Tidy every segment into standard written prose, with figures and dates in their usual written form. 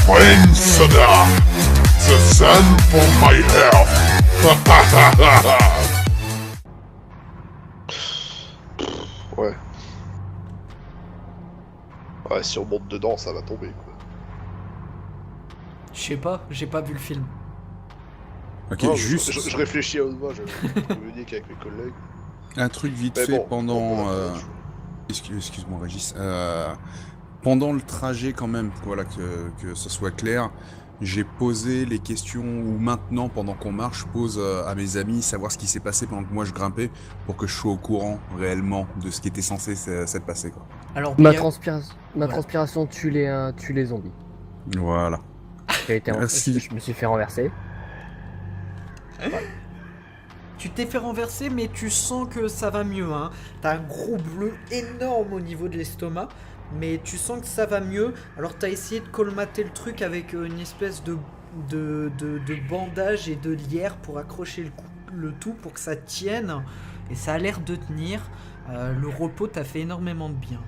Flame Soda, the sun for my health. Ouais. Ouais, si on monte dedans, ça va tomber, quoi. Je sais pas, j'ai pas vu le film. Ok, Non, juste je réfléchis à haute voix, je communique avec mes collègues. un truc vite Mais fait bon, pendant... voilà, Excuse-moi Régis. Pendant le trajet quand même, voilà, que ce soit clair, j'ai posé les questions où maintenant, pendant qu'on marche, je pose à mes amis savoir ce qui s'est passé pendant que moi je grimpais pour que je sois au courant réellement de ce qui était censé s'être passé, quoi. Alors, Ma Bria- transpiration tue les zombies. Voilà. Merci. Je me suis fait renverser. tu t'es fait renverser, mais tu sens que ça va mieux, hein. T'as un gros bleu énorme au niveau de l'estomac, mais tu sens que ça va mieux. Alors t'as essayé de colmater le truc avec une espèce de bandage et de lierre pour accrocher le tout pour que ça tienne, et ça a l'air de tenir. Le repos t'a fait énormément de bien.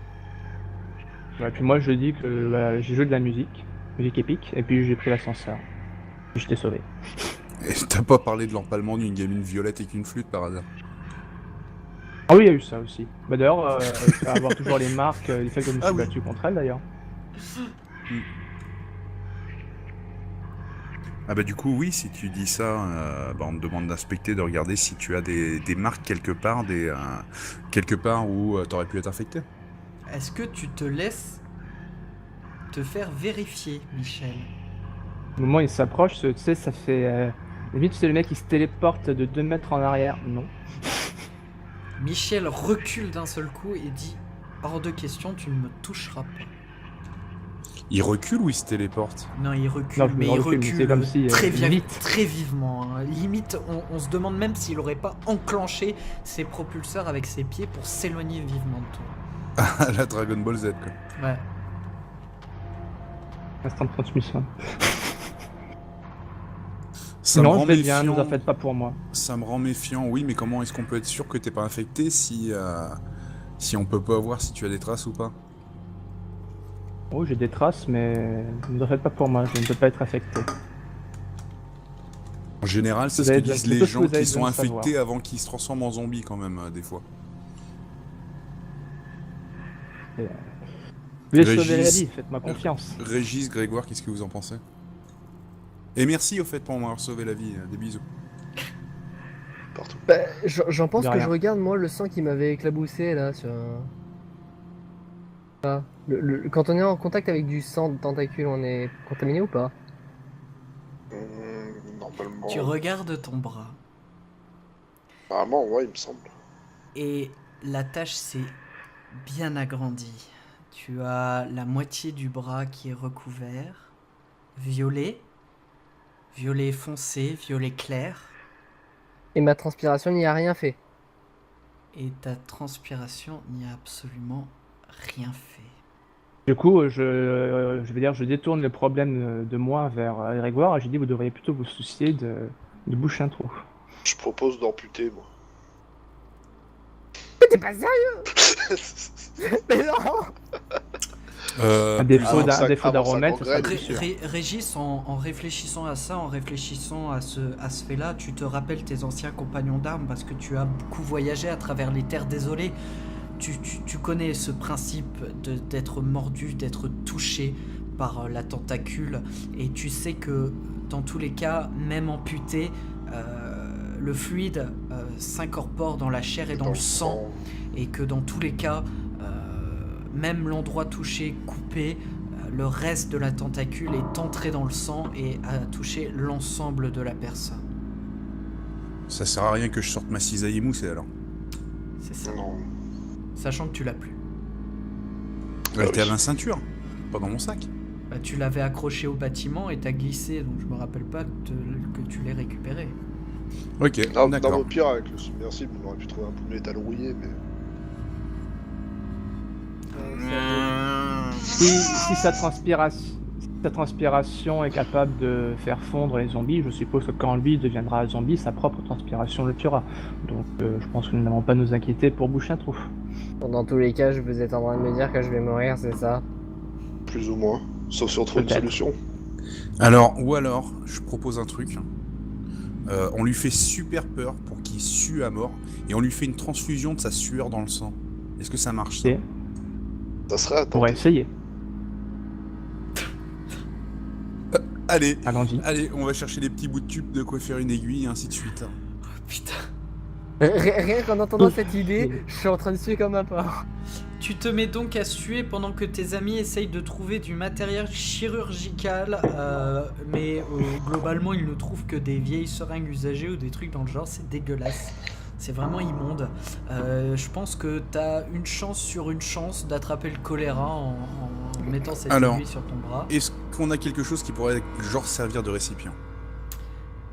Ouais, puis moi je dis que j'ai joué de la musique épique, et puis j'ai pris l'ascenseur. Puis je t'ai sauvé. Et t'as pas parlé de l'empalement d'une gamine violette avec une flûte par hasard? Ah oui, il y a eu ça aussi. Bah d'ailleurs, tu vas avoir toujours les marques, les faits que je me suis battu contre elle d'ailleurs. Ah bah du coup oui, si tu dis ça, on te demande d'inspecter, de regarder si tu as des marques quelque part, quelque part où t'aurais pu être infecté. Est-ce que tu te laisses te faire vérifier, Michel? Au moment où il s'approche, tu sais, ça fait... limite, tu sais, le mec il se téléporte de 2 mètres en arrière. Non. Michel recule d'un seul coup et dit « Hors de question, tu ne me toucheras pas. » Il recule ou il se téléporte? Non, il recule, Non, je mais me il recule, recule c'est comme si, vite. très vivement, hein. Limite, on se demande même s'il aurait pas enclenché ses propulseurs avec ses pieds pour s'éloigner vivement de toi. Ah, la Dragon Ball Z, quoi. Ouais. Instant de transmission. Ça me Non, rend je vais bien, ne méfiant. vous en faites pas pour moi. Ça me rend méfiant, oui, mais comment est-ce qu'on peut être sûr que t'es pas infecté si on peut pas voir si tu as des traces ou pas? Oh, j'ai des traces, mais ne vous en faites pas pour moi, je ne peux pas être affecté. En général, c'est Vous ce que avez disent besoin- les tout ce que gens vous avez qui sont besoin de savoir. infectés avant qu'ils se transforment en zombies quand même, des fois. Vous voulez sauver la Régis- vie, faites-moi confiance. Régis, Grégoire, qu'est-ce que vous en pensez? Et merci au fait pour m'avoir sauvé la vie, des bisous. Partout. Bah, j'en pense De que rien. je regarde moi le sang qui m'avait éclaboussé là sur. Ah, quand on est en contact avec du sang de tentacule, on est contaminé ou pas? Normalement. Tu regardes ton bras Normalement, ouais, il me semble. et la tache s'est bien agrandie. Tu as la moitié du bras qui est recouvert, violet foncé, violet clair, Et ma transpiration n'y a rien fait. et ta transpiration n'y a absolument rien fait. Du coup, je détourne le problème de moi vers Grégoire et j'ai dit vous devriez plutôt vous soucier de boucher un trou. Je propose d'amputer, moi. T'es pas sérieux? Mais non! Un défaut avant ça d'aromètre, ça serait gangrène. plus sûr. Régis, en réfléchissant à ça, en réfléchissant à ce fait-là, tu te rappelles tes anciens compagnons d'armes parce que tu as beaucoup voyagé à travers les terres désolées. Tu connais ce principe d'être mordu, d'être touché par la tentacule, et tu sais que dans tous les cas, même amputé, le fluide s'incorpore dans la chair et dans le sang, et que dans tous les cas, même l'endroit touché, coupé, le reste de la tentacule est entré dans le sang et a touché l'ensemble de la personne. Ça sert à rien que je sorte ma cisaille émoussée alors. C'est ça. Non. Sachant que tu l'as plus. Elle était à oui. ma ceinture, pas dans mon sac. Bah, tu l'avais accroché au bâtiment et t'as glissé, donc je me rappelle pas que tu l'aies récupéré. Ok, Dans d'accord. mon pire, avec le submersible, on aurait pu trouver un bout de métal rouillé, mais. Si sa transpiration est capable de faire fondre les zombies, je suppose que quand lui deviendra zombie, sa propre transpiration le tuera. Donc je pense que nous n'avons pas à nous inquiéter pour boucher un trou. Dans tous les cas, vous êtes en train de me dire que je vais mourir, c'est ça? Plus ou moins. Sauf si on trouve une Peut-être. solution. Ou alors, je propose un truc. On lui fait super peur pour qu'il sue à mort et on lui fait une transfusion de sa sueur dans le sang. Est-ce que ça marche ça Ok. Ça serait à On pourrait tenter. essayer. Allez, Allons-y. on va chercher des petits bouts de tube, de quoi faire une aiguille et ainsi de suite. Putain. Rien qu'en entendant cette idée, je suis en train de suer comme un porc. Tu te mets donc à suer pendant que tes amis essayent de trouver du matériel chirurgical, mais globalement ils ne trouvent que des vieilles seringues usagées ou des trucs dans le genre, c'est dégueulasse. C'est vraiment immonde. Je pense que t'as une chance sur une chance d'attraper le choléra en mettant cette aiguille sur ton bras. Est-ce qu'on a quelque chose qui pourrait genre servir de récipient?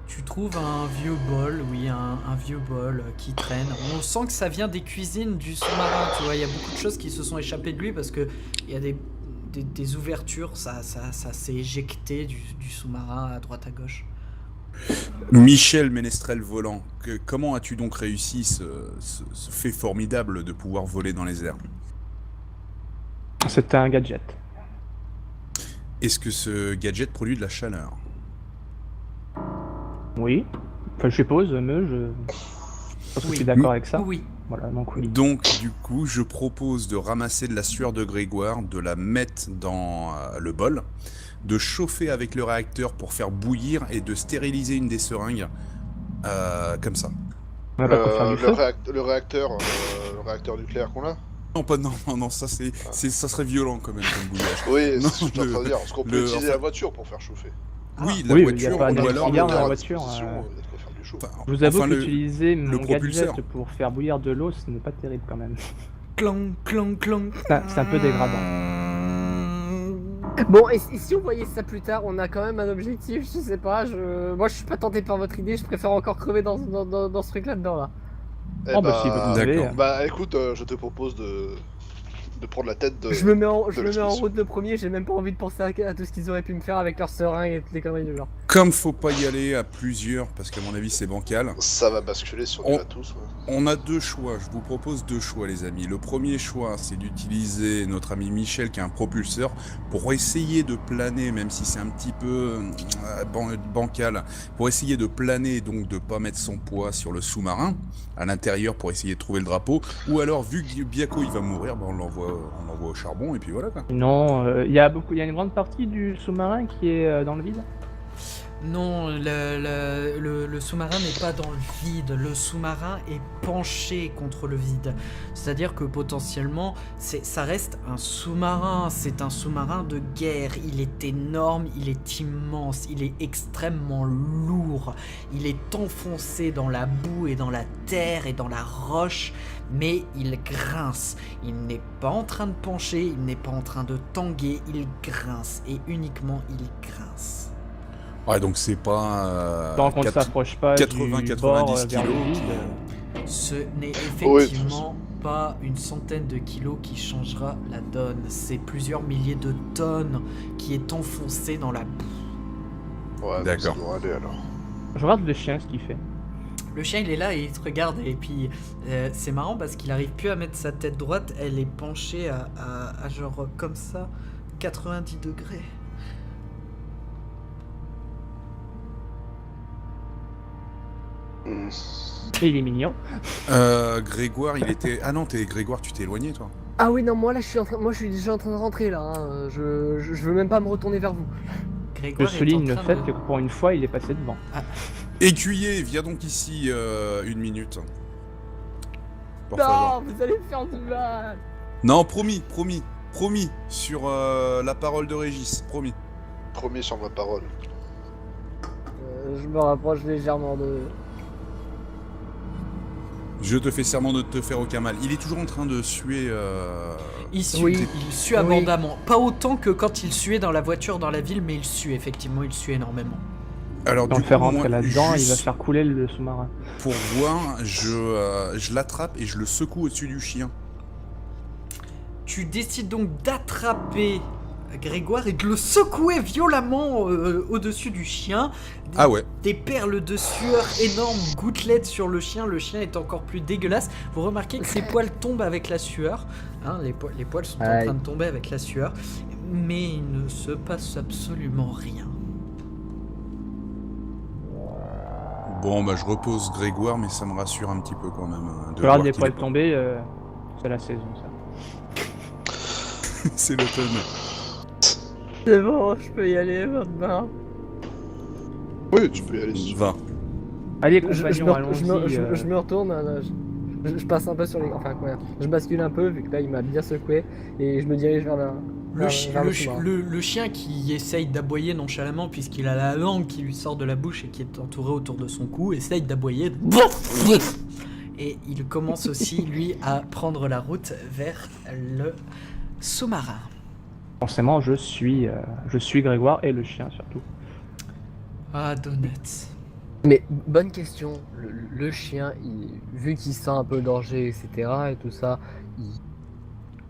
Tu trouves un vieux bol, oui, un vieux bol qui traîne. On sent que ça vient des cuisines du sous-marin, tu vois. Il y a beaucoup de choses qui se sont échappées de lui parce que il y a des ouvertures, ça s'est éjecté du sous-marin à droite à gauche. Michel Ménestrel volant, comment as-tu donc réussi ce fait formidable de pouvoir voler dans les airs? C'était un gadget. Est-ce que ce gadget produit de la chaleur? Oui. Enfin, je suppose, mais je pense que je suis d'accord avec ça. Oui. Voilà, donc oui. Donc, du coup, je propose de ramasser de la sueur de Grégoire, de la mettre dans le bol, de chauffer avec le réacteur pour faire bouillir et de stériliser une des seringues, comme ça. On va pas trop faire du feu. Le réacteur nucléaire qu'on a. Non, ça ça serait violent quand même comme bouillage. Oui, Non, c'est ce que je suis en train de dire. Parce qu'on peut utiliser la voiture pour faire chauffer. Oui, oui, la il y a voiture, pas ou alors d'expert dans la à voiture, disposition, il y a de quoi faire du chaud. Enfin, Je vous avoue enfin, qu'utiliser mon propulseur. gadget pour faire bouillir de l'eau, ce n'est pas terrible quand même. Clang, clang, clang. C'est un peu dégradant. Bon, et si on voyait ça plus tard, on a quand même un objectif, je sais pas, moi je suis pas tenté par votre idée, je préfère encore crever dans ce truc là-dedans là. Eh Oh bah si vous d'accord. savez. Bah écoute, je te propose de prendre la tête de... Je me mets en l'explosion. route le premier, j'ai même pas envie de penser à tout ce qu'ils auraient pu me faire avec leurs seringues et toutes les conneries du genre. Comme faut pas y aller à plusieurs, parce qu'à mon avis c'est bancal, Ça va basculer sur On- du tous. Ouais. on a deux choix. Je vous propose deux choix, les amis. Le premier choix, c'est d'utiliser notre ami Michel, qui a un propulseur, pour essayer de planer, même si c'est un petit peu bancal, pour essayer de planer, donc de pas mettre son poids sur le sous-marin, à l'intérieur, pour essayer de trouver le drapeau. Ou alors, vu que Biako il va mourir, on l'envoie au charbon, et puis voilà quoi. Non, il y a une grande partie du sous-marin qui est dans le vide. Non, le sous-marin n'est pas dans le vide, le sous-marin est penché contre le vide. C'est-à-dire que potentiellement, ça reste un sous-marin, c'est un sous-marin de guerre. Il est énorme, il est immense, il est extrêmement lourd. Il est enfoncé dans la boue et dans la terre et dans la roche, mais il grince. Il n'est pas en train de pencher, il n'est pas en train de tanguer, il grince et uniquement il grince. Ouais, donc c'est pas... Tant qu'on ne 4 s'approche pas 80, du 90 bord vers kilos le vide. qui- Ce n'est effectivement pas une centaine de kilos qui changera la donne. C'est plusieurs milliers de tonnes qui est enfoncé dans la boue. Ouais, D'accord. donc ça doit aller alors. Je regarde le chien ce qu'il fait. Le chien il est là et il te regarde et puis c'est marrant parce qu'il arrive plus à mettre sa tête droite. Elle est penchée à genre comme ça, 90 degrés. Et il est mignon. Grégoire, il était... Ah non, Grégoire, tu t'es éloigné, toi. Ah oui non, moi là je suis déjà en train de rentrer là, hein. Je veux même pas me retourner vers vous. Je Grégoire est souligne en le train fait de- que pour une fois il est passé devant. Écuyer, viens donc ici une minute. Pour Non, favor. vous allez me faire du mal. Non, promis, sur la parole de Régis, promis. Promis sur ma parole. Je me rapproche légèrement de... Je te fais serment de ne te faire aucun mal. Il est toujours en train de suer... Il sue, Oui. il sue abondamment. Pas autant que quand il suait dans la voiture dans la ville, mais il sue effectivement, il sue énormément. Alors, Quand on du le fait coup, rentrer moi, là-dedans, il va juste faire couler le sous-marin. pour voir, je l'attrape et je le secoue au-dessus du chien. Tu décides donc d'attraper Grégoire et de le secouer violemment au-dessus du chien. Ah ouais. Des perles de sueur énormes, gouttelettes sur le chien est encore plus dégueulasse. Vous remarquez que ses poils tombent avec la sueur. Hein, les poils sont en Aïe. train de tomber avec la sueur. Mais il ne se passe absolument rien. Bon, bah je repose Grégoire, mais ça me rassure un petit peu quand même. De Tu regardes voir des qu'il poils est- tomber, c'est la saison ça. C'est l'automne. C'est bon, je peux y aller maintenant. Oui, tu peux y aller si tu veux. Va. Allez Je compagnons, me, allons-y. je me retourne, je passe un peu sur les... Enfin, quoi, je bascule un peu, vu que là, il m'a bien secoué, et je me dirige vers la... Le, chi- vers le le chi- sous-marin. le chien qui essaye d'aboyer nonchalamment puisqu'il a la langue qui lui sort de la bouche et qui est entourée autour de son cou, essaye d'aboyer. Et il commence aussi, lui, à prendre la route vers le sous-marin. Forcément, je suis Grégoire et le chien surtout. Ah, Donuts. Mais bonne question, le chien, vu qu'il sent un peu le danger, etc. et tout ça, il...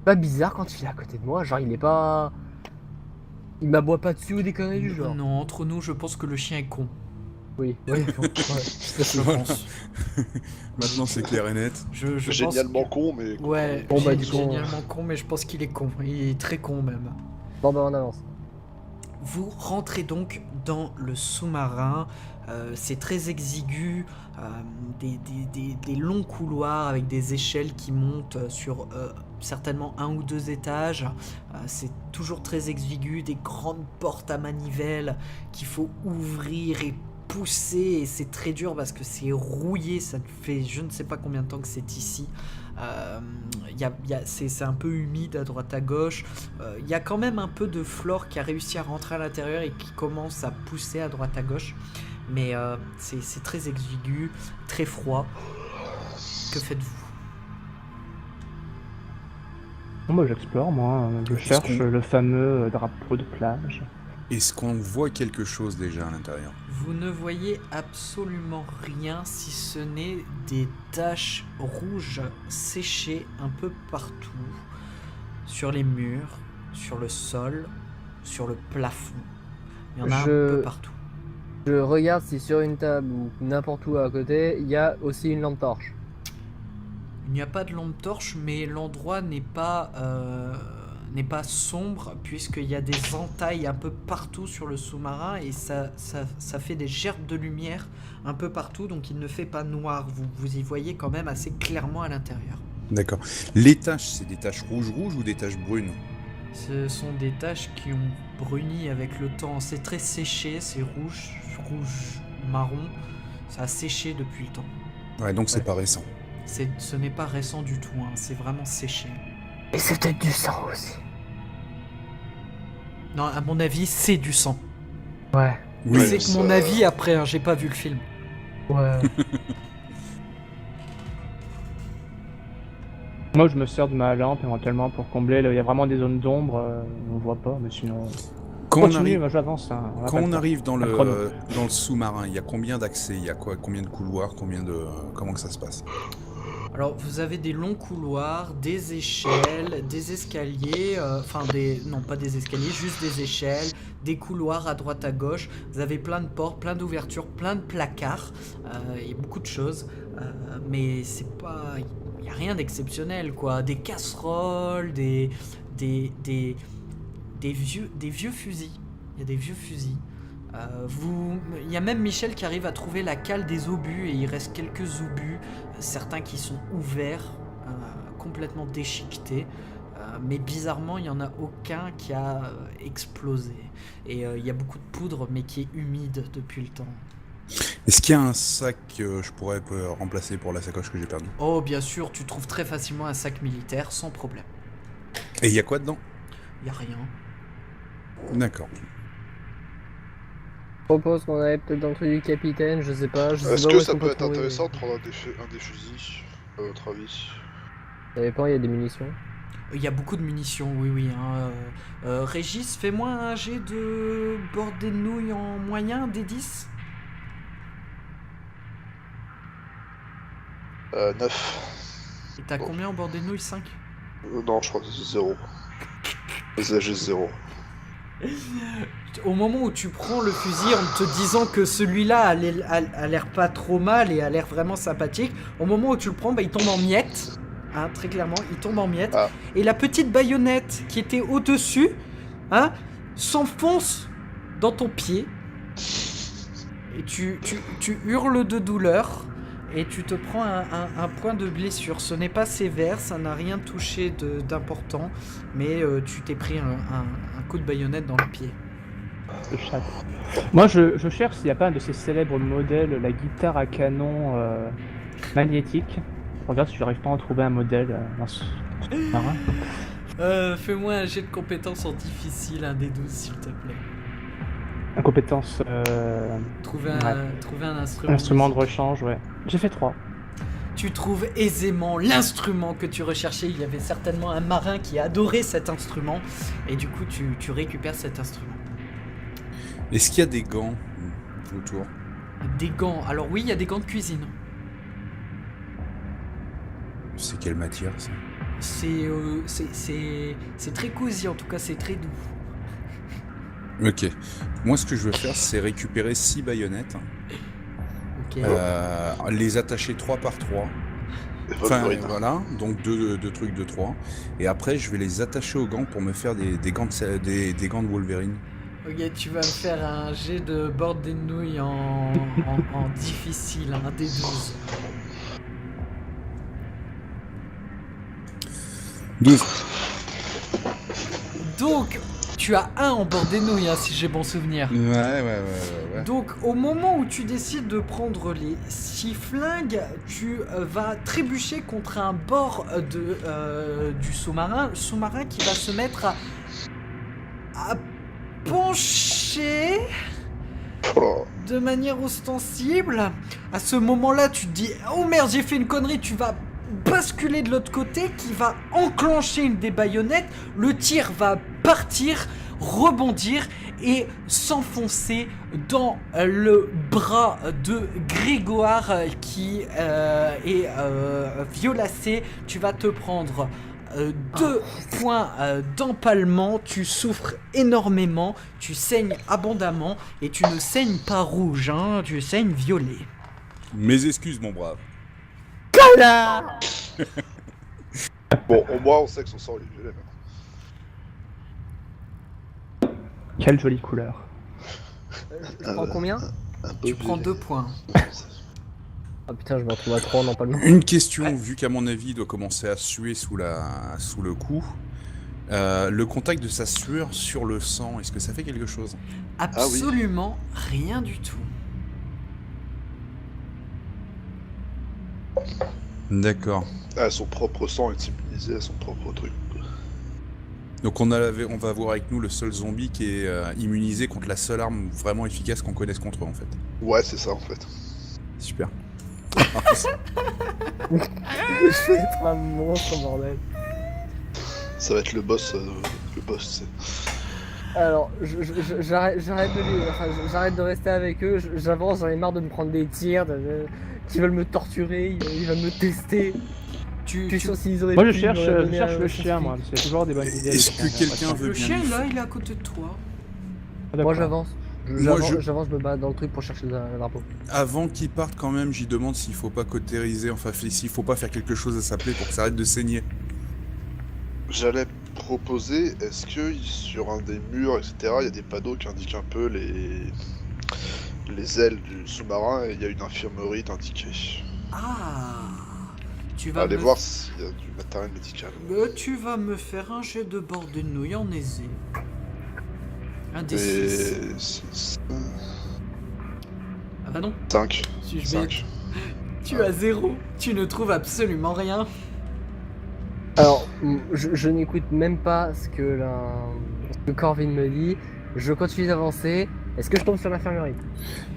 pas bizarre quand il est à côté de moi, genre il est pas... Il m'aboie pas dessus ou des conneries du genre. Non, entre nous, je pense que le chien est con. Oui, oui, bon, ouais. Je pense. Maintenant, c'est clair et net. Je Génialement pense con, mais. que... Ouais, Bon, bah, du coup, génialement con, mais je pense qu'il est con. Il est très con même. Bon bah on avance. Vous rentrez donc dans le sous-marin, c'est très exigu, des longs couloirs avec des échelles qui montent sur certainement 1 ou 2 étages, c'est toujours très exigu, des grandes portes à manivelle qu'il faut ouvrir et pousser, et c'est très dur parce que c'est rouillé, ça fait je ne sais pas combien de temps que c'est ici. C'est un peu humide à droite à gauche. Il y a quand même un peu de flore qui a réussi à rentrer à l'intérieur et qui commence à pousser à droite à gauche. Mais c'est très exigu, très froid. Que faites-vous? Bon bah j'explore moi, je cherche qu'on- le fameux drapeau de plage. Est-ce qu'on voit quelque chose déjà à l'intérieur? Vous ne voyez absolument rien si ce n'est des taches rouges séchées un peu partout. Sur les murs, sur le sol, sur le plafond. Il y en a un peu partout. Je regarde si sur une table ou n'importe où à côté, il y a aussi une lampe torche. Il n'y a pas de lampe torche, mais l'endroit n'est pas sombre, puisqu'il y a des entailles un peu partout sur le sous-marin, et ça fait des gerbes de lumière un peu partout, donc il ne fait pas noir. Vous y voyez quand même assez clairement à l'intérieur. D'accord. Les taches, c'est des taches rouges ou des taches brunes? Ce sont des taches qui ont bruni avec le temps. C'est très séché, c'est rouge, marron. Ça a séché depuis le temps. Ouais, donc c'est pas récent. Ce n'est pas récent du tout, hein, c'est vraiment séché. Et c'est peut-être du sang aussi. Non, à mon avis, c'est du sang. Ouais. Oui, C'est que mon avis après, hein, j'ai pas vu le film. Ouais. Moi je me sers de ma lampe éventuellement pour combler, il y a vraiment des zones d'ombre, on voit pas, mais sinon... Quand on Continue, arrive, moi j'avance. Hein, on a quand pas on le temps. arrive dans Pas de chrono. le sous-marin, il y a combien d'accès? Il y a quoi? Combien de couloirs? Comment que ça se passe? Alors, vous avez des longs couloirs, des échelles, des escaliers, non pas des escaliers, juste des échelles, des couloirs à droite à gauche. Vous avez plein de portes, plein d'ouvertures, plein de placards, et beaucoup de choses. Mais c'est pas, il n'y a rien d'exceptionnel, quoi. Des casseroles, des vieux fusils. Il y a des vieux fusils. Il y a même Michel qui arrive à trouver la cale des obus, et il reste quelques obus, certains qui sont ouverts, complètement déchiquetés, mais bizarrement il n'y en a aucun qui a explosé. Et il y a beaucoup de poudre, mais qui est humide depuis le temps. Est-ce qu'il y a un sac que je pourrais remplacer pour la sacoche que j'ai perdue? Oh bien sûr, tu trouves très facilement un sac militaire sans problème. Et il y a quoi dedans? Il n'y a rien. D'accord. Je propose qu'on aille peut-être dans le truc du capitaine, je sais pas. Est-ce pas que où ça qu'on peut être trouver. intéressant de prendre un des fusils, à votre avis? Ça dépend, il y a des munitions. Il y a beaucoup de munitions, oui. Hein. Régis, fais-moi un jet de bord des nouilles en moyen, des 10. 9. Et t'as Bon. combien en bord des nouilles? 5? Non, je crois que c'est 0. J'ai 0. Au moment où tu prends le fusil en te disant que celui-là a l'air pas trop mal et a l'air vraiment sympathique, au moment où tu le prends, bah, il tombe en miettes. Hein, très clairement, il tombe en miettes. Ah. Et la petite baïonnette qui était au-dessus, hein, s'enfonce dans ton pied. Et tu hurles de douleur et tu te prends un point de blessure. Ce n'est pas sévère, ça n'a rien touché d'important, mais tu t'es pris un coup de baïonnette dans le pied. Le chat. Moi, je cherche s'il n'y a pas un de ces célèbres modèles, la guitare à canon magnétique. Je regarde si j'arrive pas à en trouver un modèle. Marin. Fais-moi un jet de compétences en difficile, un des 12 s'il te plaît. En compétence. Trouver Ouais. un instrument. Instrument de rechange, ouais. J'ai fait 3. Tu trouves aisément l'instrument que tu recherchais. Il y avait certainement un marin qui adorait cet instrument. Et du coup, tu récupères cet instrument. Est-ce qu'il y a des gants autour? Des gants. Alors oui, il y a des gants de cuisine. C'est quelle matière ça? C'est très cosy, en tout cas, c'est très doux. Ok. Moi, ce que je veux faire, c'est récupérer 6 baïonnettes, Ok. les attacher 3 par 3. Enfin, voilà, donc deux trucs de 3. Et après, je vais les attacher aux gants pour me faire des gants de Wolverine. Ok, tu vas me faire un jet de bord des nouilles en difficile, un des 12. 12. Donc, tu as un en bord des nouilles, hein, si j'ai bon souvenir. Ouais. Donc, au moment où tu décides de prendre les 6 flingues, tu vas trébucher contre un bord du sous-marin. Le sous-marin qui va se mettre à pencher de manière ostensible. À ce moment-là, tu te dis « Oh merde, j'ai fait une connerie !» Tu vas basculer de l'autre côté, qui va enclencher une des baïonnettes. Le tir va partir, rebondir et s'enfoncer dans le bras de Grégoire qui est violacé. Tu vas te prendre 2 points d'empalement, tu souffres énormément, tu saignes abondamment et tu ne saignes pas rouge, hein, tu saignes violet. Mes excuses, mon brave. Bon, au moins on sait que son sang il est violet. Quelle jolie couleur. Je prends combien? Tu prends 2 points. Ah putain, je me retrouve à 3 en empalement. Une question, vu qu'à mon avis, il doit commencer à suer sous le cou. Le contact de sa sueur sur le sang, est-ce que ça fait quelque chose? Absolument rien du tout. D'accord. Ah, son propre sang est immunisé à son propre truc. Donc on va avoir avec nous le seul zombie qui est immunisé contre la seule arme vraiment efficace qu'on connaisse contre eux en fait. Ouais, c'est ça en fait. Super. Je vais être un monstre, bordel. Ça va être le boss, c'est... Alors, j'arrête de rester avec eux, j'avance, j'en ai marre de me prendre des tirs, qui veulent me torturer, ils veulent me tester. Moi je cherche le chien, moi, c'est toujours des bonnes idées. Est-ce que quelqu'un veut Le bien chien lui- là, il est à côté de toi. Moi j'avance. Moi, J'avance, je me bats dans le truc pour chercher le drapeau. Avant qu'il parte quand même, j'y demande s'il faut pas cautériser, enfin s'il faut pas faire quelque chose à sa plaie pour que ça arrête de saigner. J'allais proposer, est-ce que sur un des murs, etc., il y a des panneaux qui indiquent un peu les ailes du sous-marin et il y a une infirmerie indiquée. Ah, tu vas Allez me... voir s'il y a du matériel médical. Tu vas me faire un jet de bord de nouilles en aisé. Un des Et 6. Ah bah non, 5. si je 5. tu as 0. Tu ne trouves absolument rien. Alors, je n'écoute même pas ce que Corvin me dit, je continue d'avancer. Est-ce que je tombe sur l'infirmerie?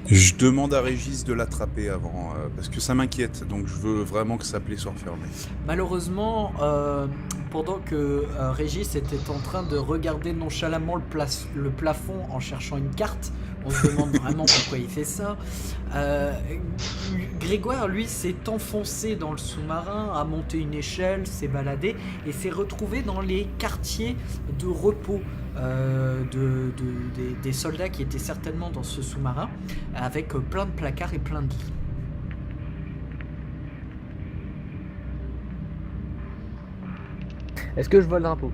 Je demande à Régis de l'attraper avant, parce que ça m'inquiète, donc je veux vraiment que sa plaie soit refermée. Malheureusement, pendant que Régis était en train de regarder nonchalamment le plafond en cherchant une carte, on se demande vraiment pourquoi il fait ça. Grégoire, lui, s'est enfoncé dans le sous-marin, a monté une échelle, s'est baladé et s'est retrouvé dans les quartiers de repos des soldats qui étaient certainement dans ce sous-marin, avec plein de placards et plein de lits. Est-ce que je vois le drapeau?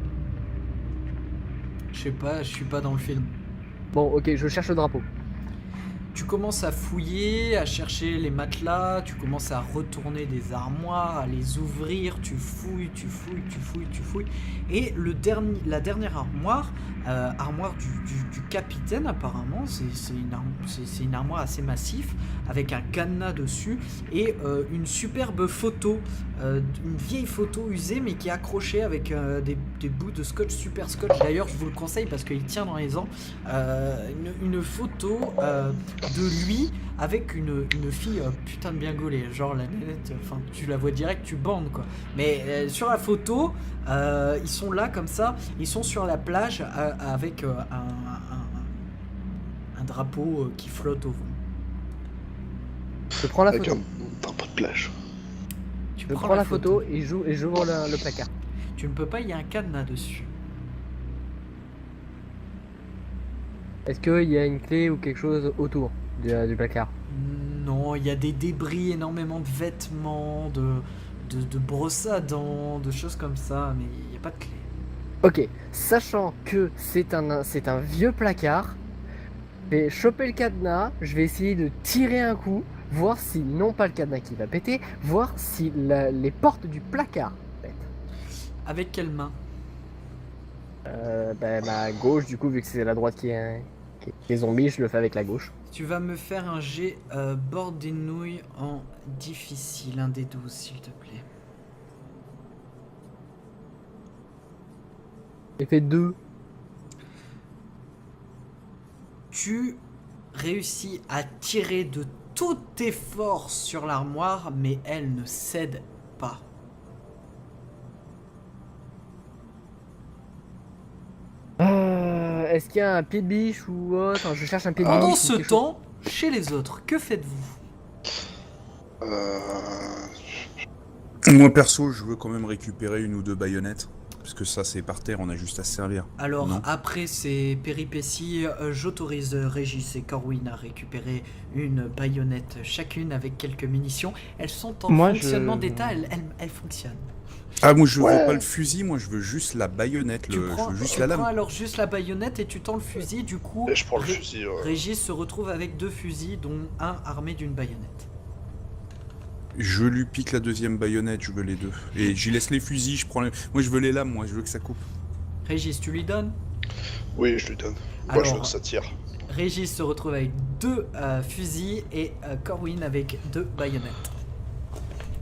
Je sais pas, je suis pas dans le film. Bon, ok, je cherche le drapeau. Tu commences à fouiller, à chercher les matelas, tu commences à retourner des armoires, à les ouvrir, tu fouilles. Et la dernière armoire, armoire du capitaine apparemment, c'est une armoire assez massive, avec un cadenas dessus, et une superbe photo, une vieille photo usée, mais qui est accrochée avec des bouts de scotch, super scotch. D'ailleurs, je vous le conseille parce qu'il tient dans les ans. Une photo de lui avec une fille putain de bien gaulée, genre la nénette, enfin tu la vois direct, tu bandes quoi. Mais sur la photo, ils sont là comme ça, ils sont sur la plage avec un drapeau qui flotte au vent. Je prends la Avec photo. un drapeau de plage. Tu Je prends prends la photo et j'ouvre le placard. Tu ne peux pas, il y a un cadenas dessus. Est-ce qu'il y a une clé ou quelque chose autour du placard? Non, il y a des débris, énormément de vêtements, de brosses à dents, de choses comme ça, mais il n'y a pas de clé. Ok, sachant que c'est un vieux placard, je vais choper le cadenas, je vais essayer de tirer un coup, voir si, non pas le cadenas qui va péter, voir si les portes du placard pètent. Avec quelle main? Ma gauche, du coup, vu que c'est la droite qui est zombie, je le fais avec la gauche. Tu vas me faire un jet bord des nouilles en difficile, un des 12 s'il te plaît. J'ai fait 2. Tu réussis à tirer de toutes tes forces sur l'armoire, mais elle ne cède pas. Est-ce qu'il y a un pied de biche ou autre? Enfin, je cherche un pied de biche. Pendant ou ce quelque chose. temps, chez les autres, que faites-vous? Moi perso, je veux quand même récupérer une ou deux baïonnettes. Parce que ça, c'est par terre, on a juste à se servir. Alors, Non. après ces péripéties, j'autorise Régis et Corwin à récupérer une baïonnette chacune avec quelques munitions. Elles sont en Moi, fonctionnement je- d'état, elles fonctionnent. Ah, moi je Ouais. veux pas le fusil, moi je veux juste la baïonnette, Tu je prends, veux juste tu la prends lame. alors juste la baïonnette et tu tends le fusil, du coup, Et je prends le fusil. Régis se retrouve avec 2 fusils, dont un armé d'une baïonnette. Je lui pique la deuxième baïonnette, je veux les deux. Et j'y laisse les fusils, je prends les... Moi je veux les lames, moi je veux que ça coupe. Régis, tu lui donnes? Oui, je lui donne. Moi, je veux Alors, que ça tire. Régis se retrouve avec 2 fusils et Corwin avec 2 baïonnettes.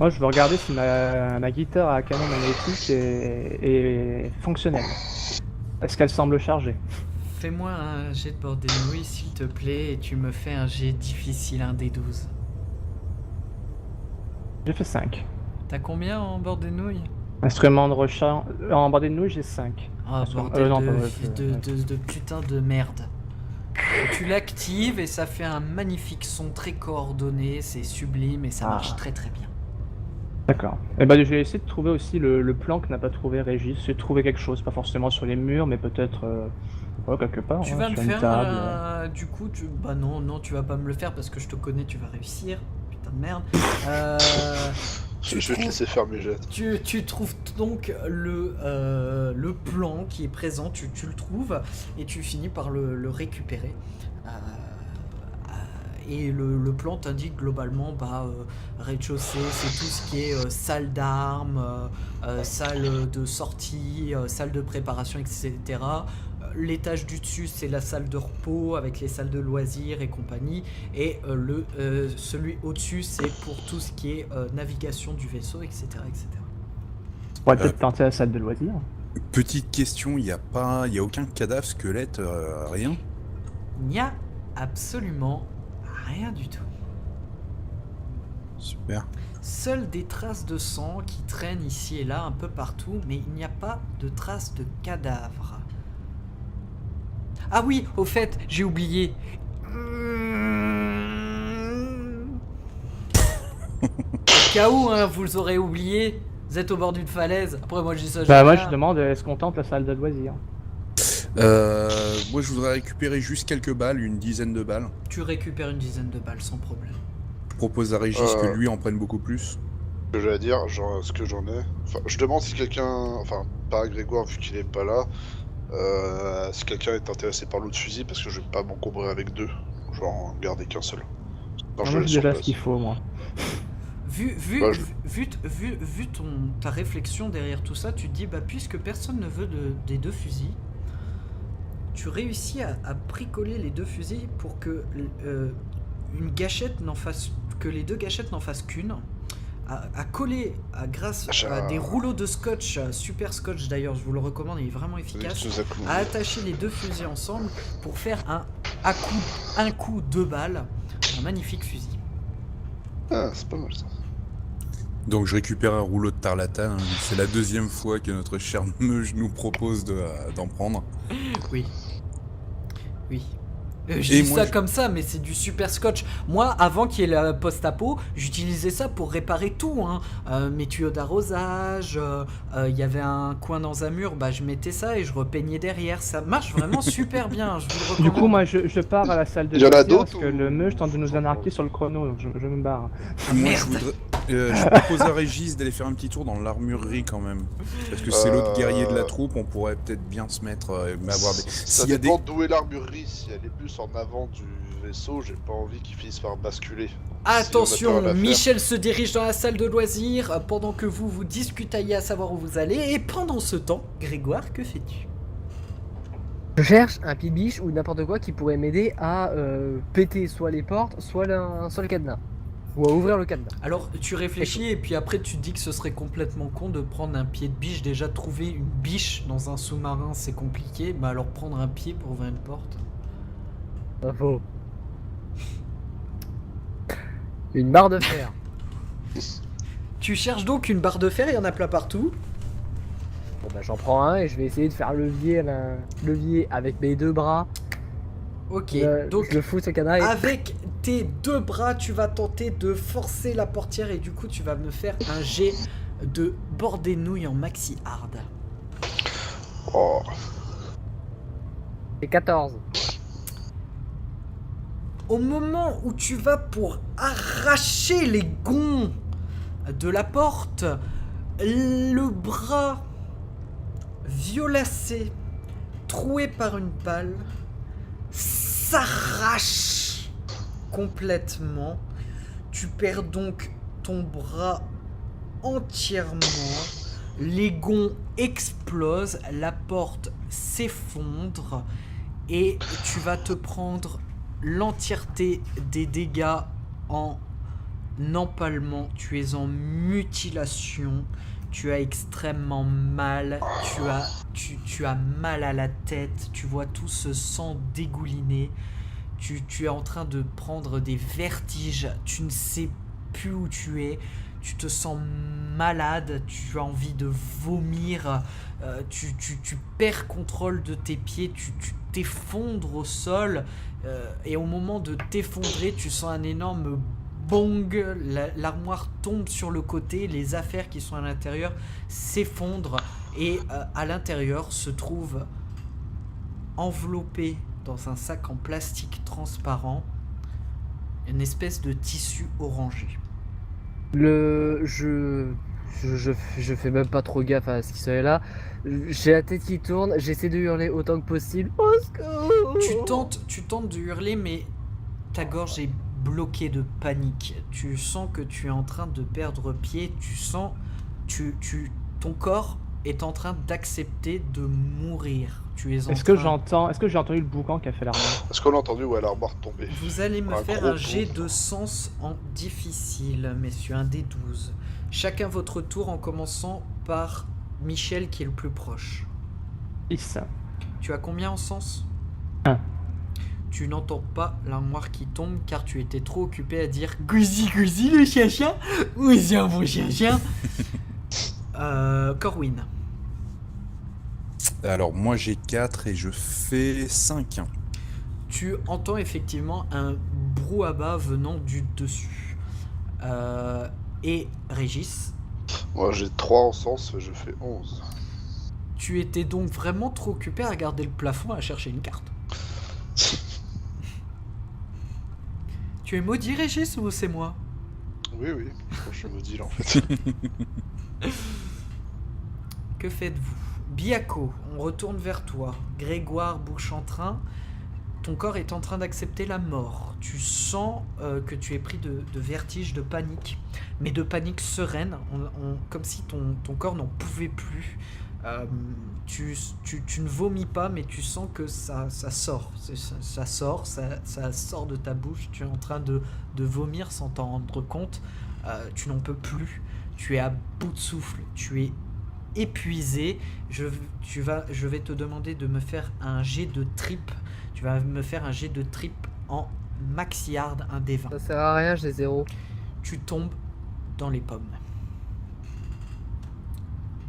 Moi, je veux regarder si ma guitare à canon magnétique est fonctionnelle. Est-ce qu'elle semble chargée? Fais-moi un jet de bord des nouilles, s'il te plaît, et tu me fais un jet difficile, un des 12. J'ai fait 5. T'as combien en bord des nouilles? Instrument de recharge. En bordée de nouilles, j'ai 5. Ah, Instrument- bordel non, de, pas- de putain de merde. Et tu l'actives et ça fait un magnifique son très coordonné, c'est sublime et ça marche très très bien. D'accord. Et bah, je vais essayer de trouver aussi le plan que n'a pas trouvé Régis. J'ai trouvé quelque chose, pas forcément sur les murs, mais peut-être ouais, quelque part. Tu hein, vas sur me une faire table. du coup bah non tu vas pas me le faire parce que je te connais, tu vas réussir. Putain de merde. Je vais te laisser faire mes jets. Tu trouves donc le plan qui est présent, tu le trouves et tu finis par le récupérer. Et le plan t'indique globalement rez-de-chaussée, c'est tout ce qui est salle d'armes, salle de sortie, salle de préparation, etc. L'étage du dessus, c'est la salle de repos avec les salles de loisirs et compagnie. Et celui au-dessus, c'est pour tout ce qui est navigation du vaisseau, etc. etc. On pourrait peut-être planter la salle de loisirs. Petite question, il y a aucun cadavre, squelette, rien? Il n'y a absolument rien du tout. Super. Seules des traces de sang qui traînent ici et là un peu partout, mais il n'y a pas de traces de cadavres. Ah oui, au fait, j'ai oublié. Au cas où, hein, vous aurez oublié, vous êtes au bord d'une falaise. Après, moi, je dis ça. Bah, moi, rien. je demande est-ce qu'on tente la salle de loisirs? Moi je voudrais récupérer juste quelques balles, une dizaine de balles. Tu récupères une dizaine de balles sans problème. Je propose à Régis que lui en prenne beaucoup plus. Ce que j'allais dire, genre, ce que j'en ai. Enfin, je demande si quelqu'un. Enfin, pas à Grégoire vu qu'il est pas là. Si quelqu'un est intéressé par l'autre fusil, parce que je vais pas m'encombrer avec 2. Je pouvoir en garder qu'un seul. Non, Moi, je j'ai laisse sur déjà place. ce qu'il faut, moi. Vu ta réflexion derrière tout ça, tu te dis, bah puisque personne ne veut des 2 fusils, tu réussis à bricoler les 2 fusils pour que une gâchette que les 2 gâchettes n'en fassent qu'une, à coller grâce à des rouleaux de scotch, super scotch d'ailleurs, je vous le recommande, il est vraiment efficace, à attacher les 2 fusils ensemble pour faire un coup 2 balles, un magnifique fusil. Ah, c'est pas mal ça. Donc je récupère un rouleau de tarlatan. C'est la 2e fois que notre cher Meuge nous propose d'en prendre. Oui. Oui. Je dis moi, ça comme ça, mais c'est du super scotch. Moi, avant qu'il y ait la post-apo, j'utilisais ça pour réparer tout. Mes tuyaux d'arrosage, il y avait un coin dans un mur, bah je mettais ça et je repeignais derrière. Ça marche vraiment super bien, je vous le recommande. Du coup, moi, je pars à la salle de Il y en a loisirs d'autres parce que ou- le meuf tente de nous anarquer sur le chrono, donc je me barre. Moi, merde. je propose à Régis d'aller faire un petit tour dans l'armurerie quand même. Parce que c'est l'autre guerrier de la troupe, on pourrait peut-être bien se mettre, avoir des... Ça S'il y a des... dépend d'où est l'armurerie. Si elle est plus en avant du vaisseau, j'ai pas envie qu'ils finissent par basculer. Si on a Attention, peur à la faire. Michel se dirige dans la salle de loisirs pendant que vous discutaillez à savoir où vous allez. Et pendant ce temps, Grégoire, que fais-tu? Je cherche un pibiche ou n'importe quoi qui pourrait m'aider à péter soit les portes, soit le cadenas. Ou à ouvrir le cadenas. Alors, tu réfléchis et puis après tu te dis que ce serait complètement con de prendre un pied de biche. Déjà, trouver une biche dans un sous-marin, c'est compliqué. Bah alors prendre un pied pour ouvrir une porte. Pas faux. Une barre de fer. Tu cherches donc une barre de fer, il y en a plein partout. Bon bah j'en prends un et je vais essayer de faire levier avec mes 2 bras. Ok, Donc je le fous sur le cadenas et... avec tes 2 bras, tu vas tenter de forcer la portière et du coup tu vas me faire un jet de bord des nouilles en maxi hard. Oh, C'est 14. Au moment où tu vas pour arracher les gonds de la porte, le bras violacé, troué par une balle, s'arrache complètement. Tu perds donc ton bras entièrement. Les gonds explosent, la porte s'effondre et tu vas te prendre l'entièreté des dégâts en empalement. Tu es en mutilation. Tu as extrêmement mal. Tu as mal à la tête. Tu vois tout ce sang dégouliner. Tu es en train de prendre des vertiges. Tu ne sais plus où tu es. Tu te sens malade. Tu as envie de vomir. Tu perds contrôle de tes pieds. Tu t'effondres au sol. Et au moment de t'effondrer, tu sens un énorme bong, l'armoire tombe sur le côté, les affaires qui sont à l'intérieur s'effondrent et à l'intérieur se trouve enveloppé dans un sac en plastique transparent une espèce de tissu orangé. Je fais même pas trop gaffe à ce qui serait là. J'ai la tête qui tourne, j'essaie de hurler autant que possible. Au secours! Tu tentes de hurler, mais ta gorge est bloquée de panique. Tu sens que tu es en train de perdre pied. Tu sens, ton corps est en train d'accepter de mourir. Tu es en Est-ce train... que j'ai entendu le boucan qui a fait l'armoire? est-ce qu'on a entendu où est l'armoire tombée? Vous allez me Un faire gros un jet coup. de sens en difficile, messieurs, un des 12. Chacun votre tour en commençant par Michel qui est le plus proche. 6. Tu as combien en sens? 1. Tu n'entends pas l'armoire qui tombe car tu étais trop occupé à dire Gouzi Gouzi le chien-chien. Où est un bon chien-chien? Corwin. Alors moi j'ai 4 et je fais 5. Tu entends effectivement un brouhaha venant du dessus. Et Régis, Moi j'ai 3 en sens, je fais 11. tu étais donc vraiment trop occupé à regarder le plafond et à chercher une carte. Tu es maudit, Régis, ou c'est moi? Oui, je suis maudit là en fait. Que faites-vous? Biako, on retourne vers toi. Grégoire Bouche-en-Train, ton corps est en train d'accepter la mort. Tu sens que tu es pris de vertige, de panique, mais de panique sereine, comme si ton corps n'en pouvait plus. Tu ne vomis pas, mais tu sens que ça sort. Ça sort de ta bouche. Tu es en train de vomir sans t'en rendre compte. Tu n'en peux plus. Tu es à bout de souffle. Tu es épuisé. Je vais te demander de me faire un jet de trip. Tu vas me faire un jet de trip en maxillard, un D20. Ça sert à rien, j'ai 0. Tu tombes dans les pommes.